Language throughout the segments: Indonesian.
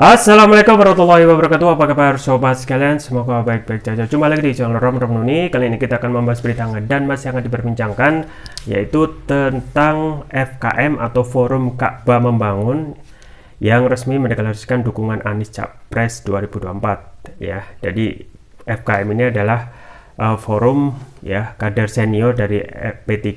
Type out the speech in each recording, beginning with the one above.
Assalamualaikum warahmatullahi wabarakatuh. Apa kabar sobat sekalian? Semoga baik-baik saja. Jumpa lagi di channel Rom Nuni. Kali ini kita akan membahas berita hangat dan masih akan diperbincangkan, yaitu tentang FKM atau Forum Ka'bah Membangun yang resmi mendeklarasikan dukungan Anies Capres 2024 ya. Jadi FKM ini adalah forum ya kader senior dari P3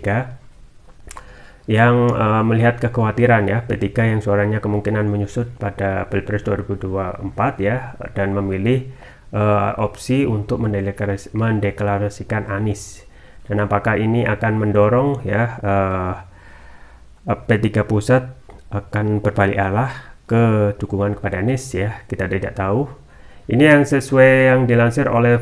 yang melihat kekhawatiran ya P3 yang suaranya kemungkinan menyusut pada Pilpres 2024 ya, dan memilih opsi untuk mendeklarasikan Anies. Dan apakah ini akan mendorong ya P3 pusat akan berbalik arah ke dukungan kepada Anies ya, kita tidak tahu. Ini yang sesuai yang dilansir oleh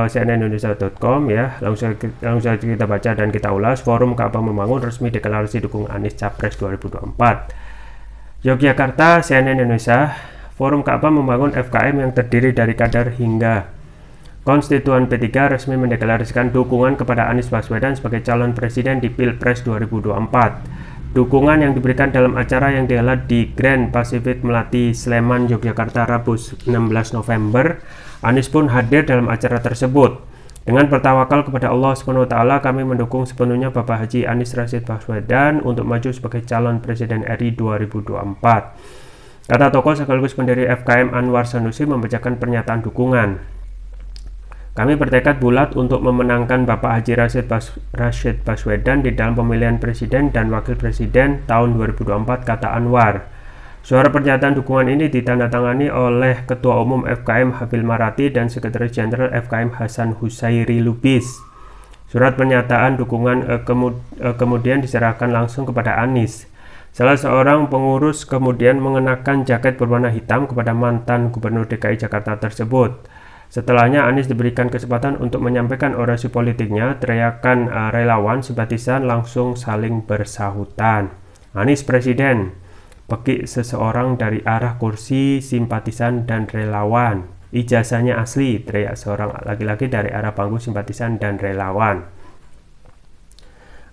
cnnindonesia.com ya. Langsung saja kita baca dan kita ulas. Forum Ka'bah Membangun resmi deklarasi dukung Anies Capres 2024. Yogyakarta, CNN Indonesia. Forum Ka'bah Membangun FKM yang terdiri dari kader hingga konstituen P3 resmi mendeklarasikan dukungan kepada Anies Baswedan sebagai calon presiden di Pilpres 2024. Dukungan yang diberikan dalam acara yang digelar di Grand Pacific Melati, Sleman, Yogyakarta, Rabu 16 November. Anies pun hadir dalam acara tersebut. Dengan bertawakal kepada Allah SWT, kami mendukung sepenuhnya Bapak Haji Anies Rashid Baswedan untuk maju sebagai calon Presiden RI 2024. Kata tokoh sekaligus pendiri FKM Anwar Sanusi membacakan pernyataan dukungan. Kami bertekad bulat untuk memenangkan Bapak Haji Rashid Baswedan di dalam pemilihan presiden dan wakil presiden tahun 2024, kata Anwar. Suara pernyataan dukungan ini ditandatangani oleh Ketua Umum FKM Habil Marati dan Sekretaris Jenderal FKM Hasan Husairi Lubis. Surat pernyataan dukungan kemudian diserahkan langsung kepada Anies. Salah seorang pengurus kemudian mengenakan jaket berwarna hitam kepada mantan Gubernur DKI Jakarta tersebut. Setelahnya Anies diberikan kesempatan untuk menyampaikan orasi politiknya. Teriakan relawan simpatisan langsung saling bersahutan. Anies presiden, pekik seseorang dari arah kursi simpatisan dan relawan. Ijazahnya asli, teriak seorang laki-laki dari arah panggung simpatisan dan relawan.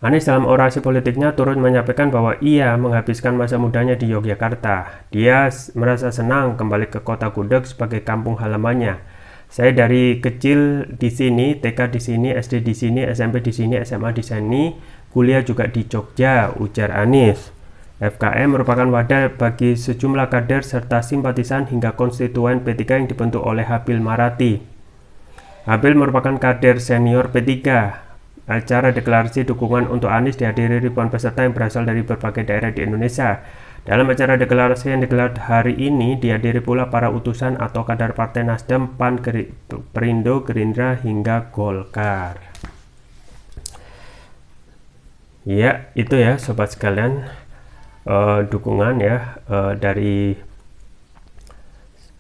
Anies dalam orasi politiknya turut menyampaikan bahwa ia menghabiskan masa mudanya di Yogyakarta. Dia merasa senang kembali ke kota Gudeg sebagai kampung halamannya. Saya dari kecil di sini, TK di sini, SD di sini, SMP di sini, SMA di sini, kuliah juga di Jogja, ujar Anies. FKM merupakan wadah bagi sejumlah kader serta simpatisan hingga konstituen P3 yang dibentuk oleh Habil Marati. Habil merupakan kader senior P3. Acara deklarasi dukungan untuk Anies dihadiri ribuan peserta yang berasal dari berbagai daerah di Indonesia. Dalam acara deklarasi yang digelar hari ini dihadiri pula para utusan atau kader Partai Nasdem, PAN, Perindo, Gerindra hingga Golkar. Ya, itu ya sobat sekalian, dukungan ya dari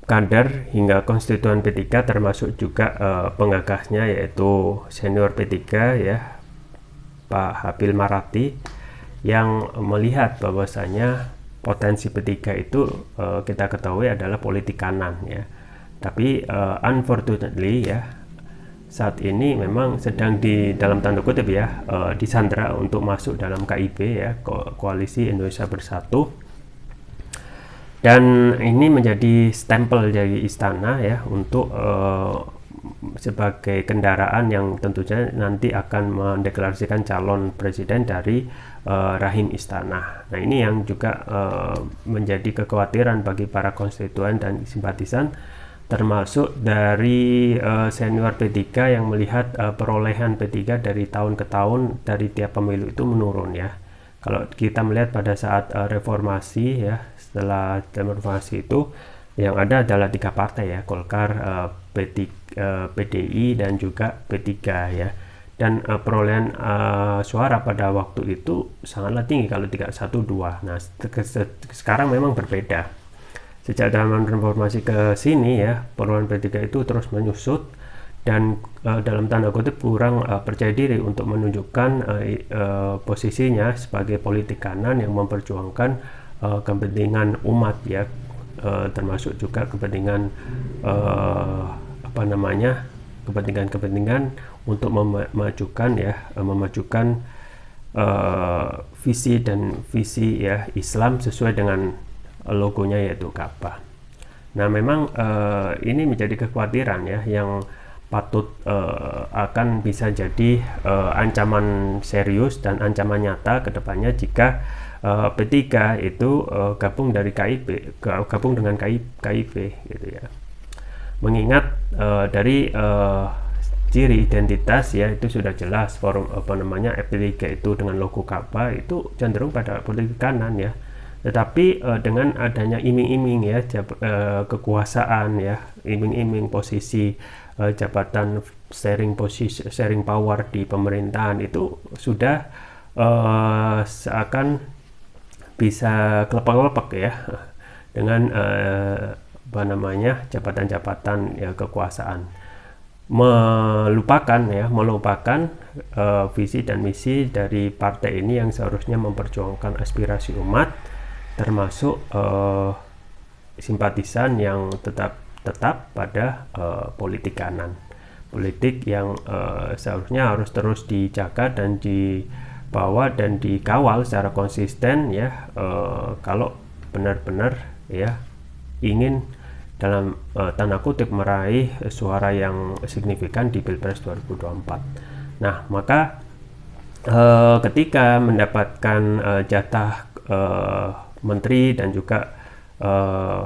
kader hingga konstituen P3 termasuk juga pengagasnya yaitu senior P3 ya, Pak Habil Marati, yang melihat bahwasanya potensi P3 itu kita ketahui adalah politik kanan ya. Tapi unfortunately ya, saat ini memang sedang di dalam tanda kutip ya disandra untuk masuk dalam KIB ya, Koalisi Indonesia Bersatu. Dan ini menjadi stempel dari istana ya untuk sebagai kendaraan yang tentunya nanti akan mendeklarasikan calon presiden dari rahim istana. Nah, ini yang juga menjadi kekhawatiran bagi para konstituen dan simpatisan, termasuk dari senior P3 yang melihat perolehan P3 dari tahun ke tahun dari tiap pemilu itu menurun ya. Kalau kita melihat pada saat reformasi ya, setelah reformasi itu yang ada adalah 3 partai ya, Golkar, PDI dan juga P3 ya. Dan perolehan suara pada waktu itu sangatlah tinggi kalau 312. Nah, sekarang memang berbeda. Sejak zaman reformasi ke sini ya, perolehan P3 itu terus menyusut dan dalam tanda kutip kurang percaya diri untuk menunjukkan posisinya sebagai politik kanan yang memperjuangkan kepentingan umat ya, termasuk juga kepentingan kepentingan untuk memajukan visi ya Islam sesuai dengan logonya yaitu Ka'bah. Nah, memang ini menjadi kekhawatiran ya yang patut akan bisa jadi ancaman serius dan ancaman nyata ke depannya jika P3 itu gabung dengan KIP gitu ya. Mengingat dari ciri identitas ya itu sudah jelas, forum P3 itu dengan logo Ka'bah itu cenderung pada politik kanan ya. Tetapi dengan adanya iming-iming ya kekuasaan ya, iming-iming posisi jabatan sharing power di pemerintahan itu sudah seakan bisa kelepek-kelepek ya dengan jabatan-jabatan ya kekuasaan, melupakan visi dan misi dari partai ini yang seharusnya memperjuangkan aspirasi umat, termasuk simpatisan yang tetap pada politik kanan, politik yang seharusnya harus terus dijaga dan dibawa dan dikawal secara konsisten ya, kalau benar-benar ya ingin dalam tanda kutip meraih suara yang signifikan di Pilpres 2024. Nah, maka ketika mendapatkan jatah menteri dan juga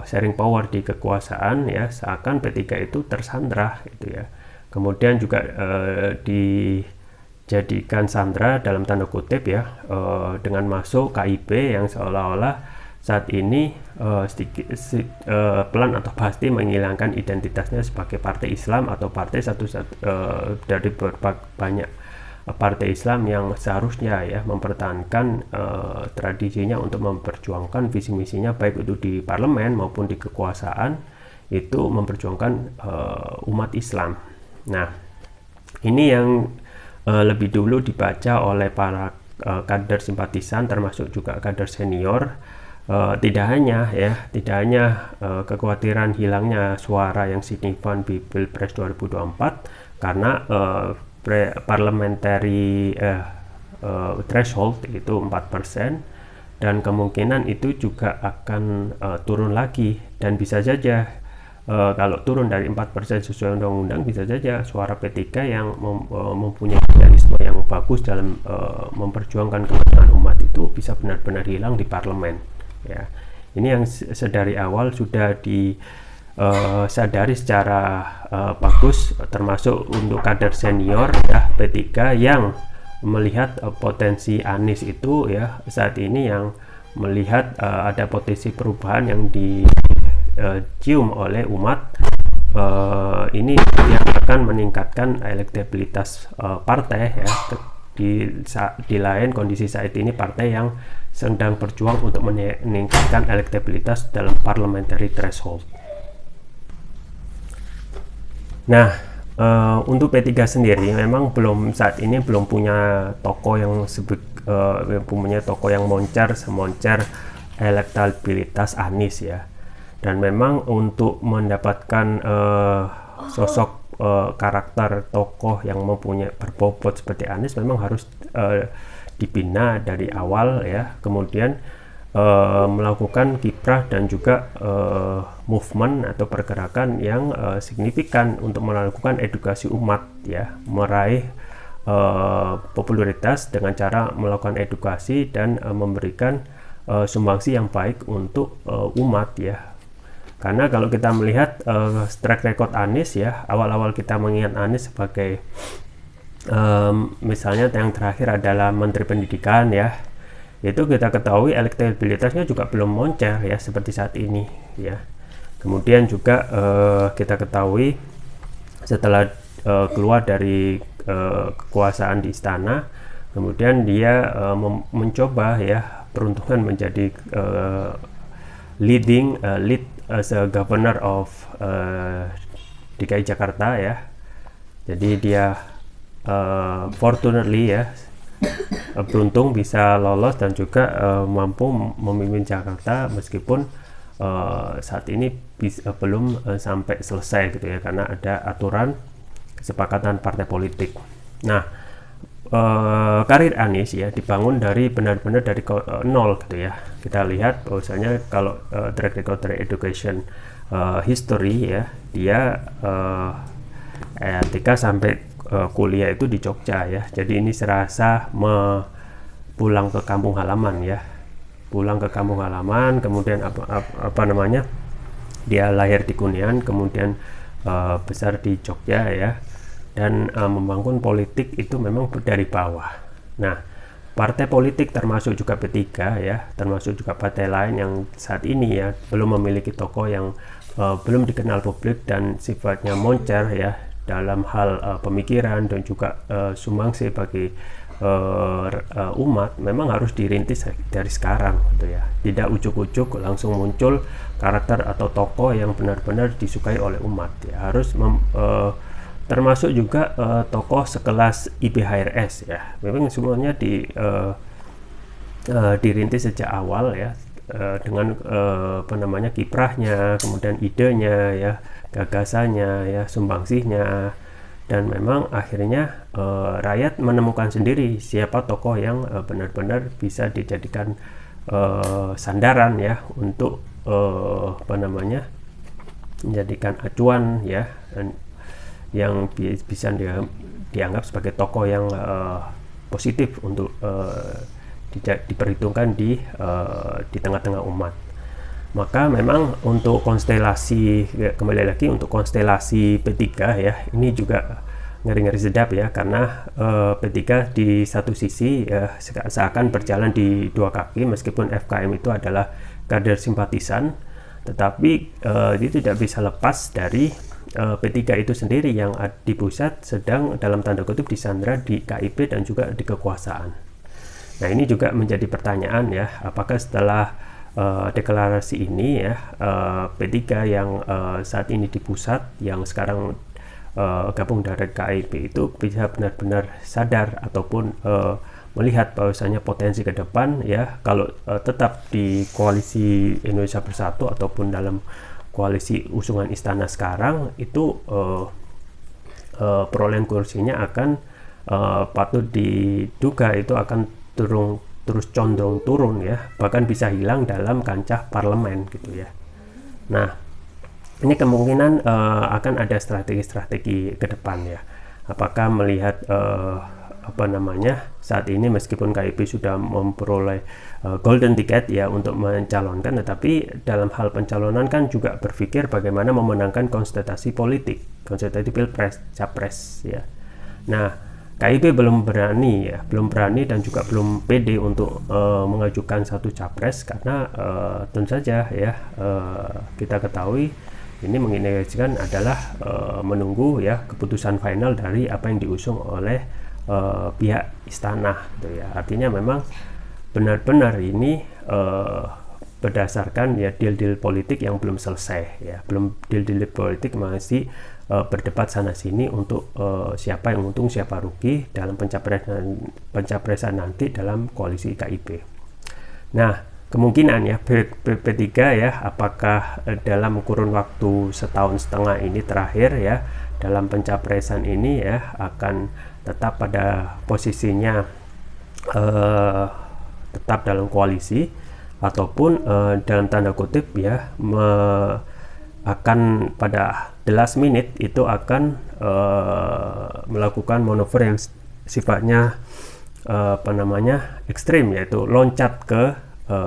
sharing power di kekuasaan ya, seakan P3 itu tersandra gitu ya. Kemudian juga dijadikan sandra dalam tanda kutip ya, dengan masuk KIP yang seolah-olah saat ini pelan atau pasti menghilangkan identitasnya sebagai partai Islam atau partai dari banyak partai Islam yang seharusnya ya mempertahankan tradisinya untuk memperjuangkan visi misinya baik itu di parlemen maupun di kekuasaan, itu memperjuangkan umat Islam. Nah, ini yang lebih dulu dibaca oleh para kader simpatisan termasuk juga kader senior. Tidak hanya kekhawatiran hilangnya suara yang signifikan di Pilpres 2024 karena parliamentary threshold itu 4%, dan kemungkinan itu juga akan turun lagi, dan bisa saja kalau turun dari 4% sesuai undang-undang, bisa saja suara P3 yang mempunyai mekanisme yang bagus dalam memperjuangkan kepentingan umat itu bisa benar-benar hilang di parlemen ya. Ini yang sedari awal sudah sadari secara bagus, termasuk untuk kader senior ya P3 yang melihat potensi Anies itu ya saat ini, yang melihat ada potensi perubahan yang dicium oleh umat, ini yang akan meningkatkan elektabilitas partai ya. Di lain kondisi saat ini partai yang sedang berjuang untuk meningkatkan elektabilitas dalam parliamentary threshold. Nah, untuk P3 sendiri memang saat ini belum punya tokoh yang semoncer elektabilitas Anies ya. Dan memang untuk mendapatkan sosok karakter tokoh yang mempunyai berbobot seperti Anies memang harus dibina dari awal ya, kemudian melakukan kiprah dan juga movement atau pergerakan yang signifikan untuk melakukan edukasi umat ya, meraih popularitas dengan cara melakukan edukasi dan memberikan sumbangsi yang baik untuk umat ya. Karena kalau kita melihat track record Anies ya, awal-awal kita mengingat Anies sebagai misalnya yang terakhir adalah Menteri Pendidikan ya, itu kita ketahui elektabilitasnya juga belum moncer ya seperti saat ini ya. Kemudian juga kita ketahui setelah keluar dari kekuasaan di istana, kemudian dia mencoba ya peruntungan menjadi lead as a governor of DKI Jakarta ya. Jadi dia fortunately ya beruntung bisa lolos dan juga mampu memimpin Jakarta meskipun saat ini belum sampai selesai gitu ya, karena ada aturan kesepakatan partai politik. Nah, karir Anies ya dibangun dari benar-benar dari nol gitu ya. Kita lihat bahwasanya kalau track record dari education history ya, dia TK sampai kuliah itu di Jogja ya. Jadi ini serasa pulang ke kampung halaman ya, pulang ke kampung halaman. Kemudian apa namanya, dia lahir di Kuningan, kemudian besar di Jogja ya, dan membangun politik itu memang dari bawah. Nah, partai politik termasuk juga P3 ya, termasuk juga partai lain yang saat ini ya belum memiliki tokoh yang belum dikenal publik dan sifatnya moncer ya dalam hal pemikiran dan juga sumbangsi bagi umat, memang harus dirintis dari sekarang gitu ya. Tidak ujuk-ujuk langsung muncul karakter atau tokoh yang benar-benar disukai oleh umat ya. Harus termasuk juga tokoh sekelas IPHRS ya. Memang semuanya dirintis sejak awal ya, dengan apa namanya, kiprahnya, kemudian idenya ya, gagasannya ya, sumbangsihnya, dan memang akhirnya rakyat menemukan sendiri siapa tokoh yang benar-benar bisa dijadikan sandaran ya untuk apa namanya, menjadikan acuan ya, dan yang bisa dianggap sebagai tokoh yang positif untuk diperhitungkan di tengah-tengah umat. Maka memang untuk konstelasi, kembali lagi untuk konstelasi P3 ya, ini juga ngeri-ngeri sedap ya, karena P3 di satu sisi ya, seakan berjalan di dua kaki, meskipun FKM itu adalah kader simpatisan, tetapi itu tidak bisa lepas dari P3 itu sendiri yang di pusat sedang dalam tanda kutip disandra di KIP dan juga di kekuasaan. Nah, ini juga menjadi pertanyaan ya, apakah setelah deklarasi ini ya, P3 yang saat ini di pusat, yang sekarang gabung dari KIP itu bisa benar-benar sadar ataupun melihat bahwasanya potensi ke depan ya, kalau tetap di koalisi Indonesia Bersatu ataupun dalam koalisi usungan istana sekarang itu perolehan kursinya akan patut diduga itu akan terus condong turun ya, bahkan bisa hilang dalam kancah parlemen gitu ya. Nah, ini kemungkinan akan ada strategi-strategi ke depan ya. Apakah melihat apa namanya, saat ini meskipun KIP sudah memperoleh golden ticket ya untuk mencalonkan, tetapi dalam hal pencalonan kan juga berpikir bagaimana memenangkan konsentrasi politik, konsentrasi pilpres, capres ya. Nah, KIP belum berani dan juga belum pede untuk mengajukan satu capres, karena tentu saja ya kita ketahui ini mengindikasikan adalah menunggu ya keputusan final dari apa yang diusung oleh pihak istana gitu ya. Artinya memang benar-benar ini berdasarkan ya deal-deal politik yang belum selesai ya, belum deal-deal politik masih berdebat sana sini untuk siapa yang untung siapa rugi dalam pencapresan nanti dalam koalisi KIP. Nah, kemungkinan ya P3 ya, apakah dalam kurun waktu setahun setengah ini terakhir ya dalam pencapresan ini ya akan tetap pada posisinya tetap dalam koalisi, ataupun dalam tanda kutip ya akan pada the last minute itu akan melakukan manuver yang sifatnya apa namanya, ekstrim, yaitu loncat ke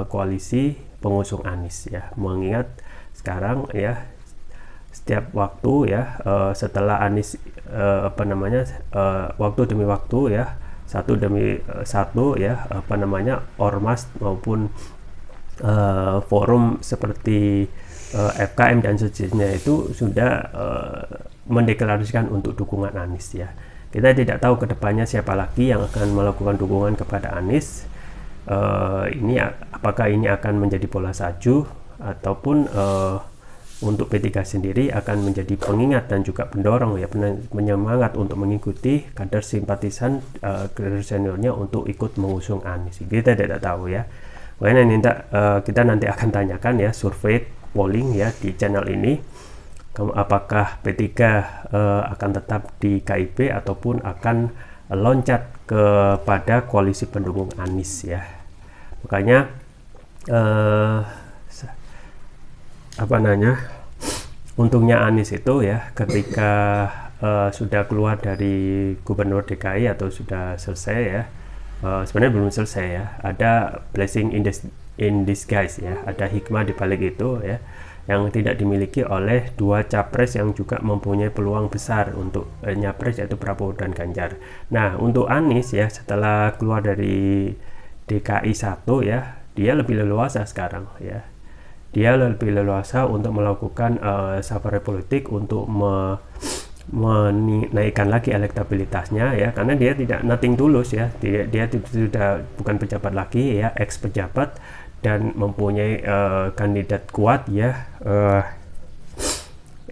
koalisi pengusung Anies ya. Mengingat sekarang ya setiap waktu ya setelah Anies apa namanya waktu demi waktu ya, satu demi satu ya, apa namanya, ormas maupun forum seperti FKM dan sejenisnya itu sudah mendeklarasikan untuk dukungan Anies ya. Kita tidak tahu kedepannya siapa lagi yang akan melakukan dukungan kepada Anies. Ini apakah ini akan menjadi bola salju, ataupun untuk P3 sendiri akan menjadi pengingat dan juga pendorong ya, penyemangat untuk mengikuti kader simpatisan kader seniornya untuk ikut mengusung Anies. Kita tidak tahu ya. Makanya kita nanti akan tanyakan ya, survei polling ya di channel ini, apakah P3 akan tetap di KIP ataupun akan loncat kepada koalisi pendukung Anies ya. Makanya apa namanya, untungnya Anies itu ya ketika sudah keluar dari gubernur DKI atau sudah selesai ya, sebenarnya belum selesai ya, ada blessing in disguise ya, ada hikmah di balik itu ya, yang tidak dimiliki oleh dua capres yang juga mempunyai peluang besar untuk nyapres, yaitu Prabowo dan Ganjar. Nah, untuk Anies ya, setelah keluar dari DKI 1 ya, dia lebih leluasa sekarang ya. Dia lebih leluasa untuk melakukan safari politik untuk menaikkan lagi elektabilitasnya ya, karena dia tidak nothing tulus ya, dia sudah bukan pejabat lagi ya, ex pejabat, dan mempunyai kandidat kuat ya,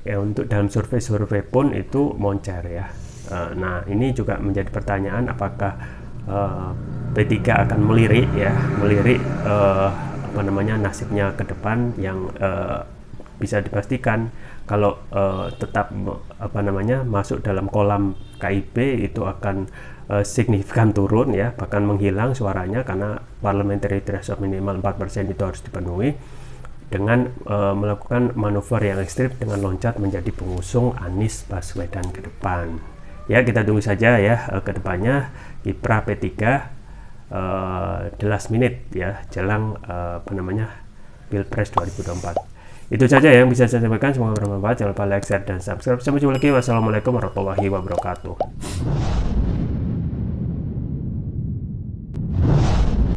ya untuk dalam survei-survei pun itu moncer ya. Nah, ini juga menjadi pertanyaan, apakah P3 akan melirik apa namanya nasibnya ke depan, yang bisa dipastikan kalau tetap apa namanya masuk dalam kolam KIP itu akan signifikan turun ya, bahkan menghilang suaranya, karena parliamentary threshold minimal 4% itu harus dipenuhi, dengan melakukan manuver yang ekstrim dengan loncat menjadi pengusung Anies Baswedan ke depan. Ya, kita tunggu saja ya ke depannya kiprah P3 the last minute ya, jelang apa namanya Pilpres 2024. Itu saja yang bisa saya sampaikan, semoga bermanfaat. Jangan lupa like, share, dan subscribe. Sampai jumpa lagi. Wassalamualaikum warahmatullahi wabarakatuh.